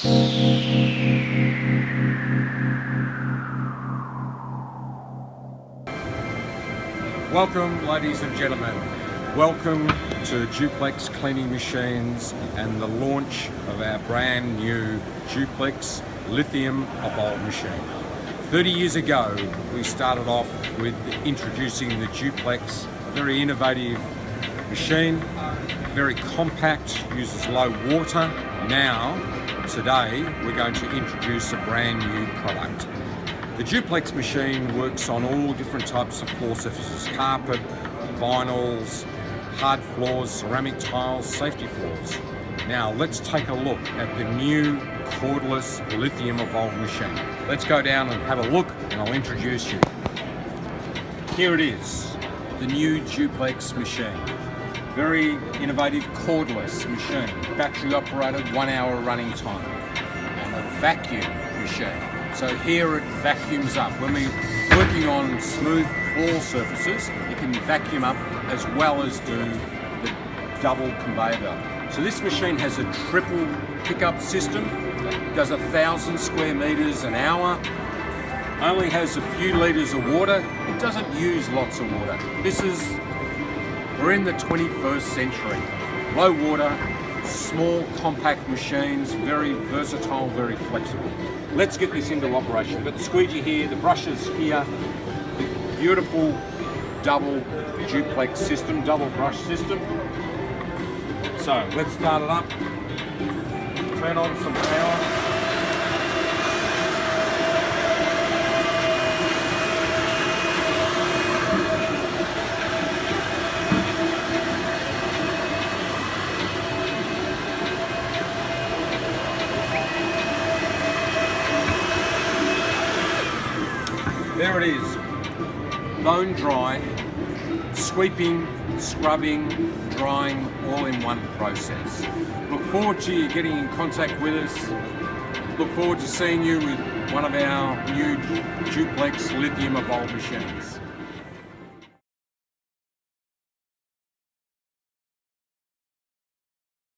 Welcome, ladies and gentlemen. Welcome to Duplex Cleaning Machines and the launch of our brand new Duplex Lithium Evolve machine. 30 years ago, we started off with introducing the Duplex, a very innovative machine, very compact, uses low water. Now, today, we're going to introduce a brand new product. The Duplex machine works on all different types of floor surfaces: carpet, vinyls, hard floors, ceramic tiles, safety floors. Now let's take a look at the new cordless Lithium Evolve machine. Let's go down and have a look and I'll introduce you. Here it is, the new Duplex machine. Very innovative cordless machine, battery operated, 1 hour running time, and a vacuum machine. So here it vacuums up. When we're working on smooth floor surfaces, it can vacuum up as well as do the double conveyor belt. So this machine has a triple pickup system, does 1,000 square meters an hour, only has a few liters of water. It doesn't use lots of water. We're in the 21st century. Low water, small compact machines, very versatile, very flexible. Let's get this into operation. We've got the squeegee here, the brushes here, the beautiful double duplex system, double brush system. So let's start it up, turn on some power. There it is, bone dry, sweeping, scrubbing, drying, all in one process. Look forward to you getting in contact with us. Look forward to seeing you with one of our new Duplex Lithium Evolve machines.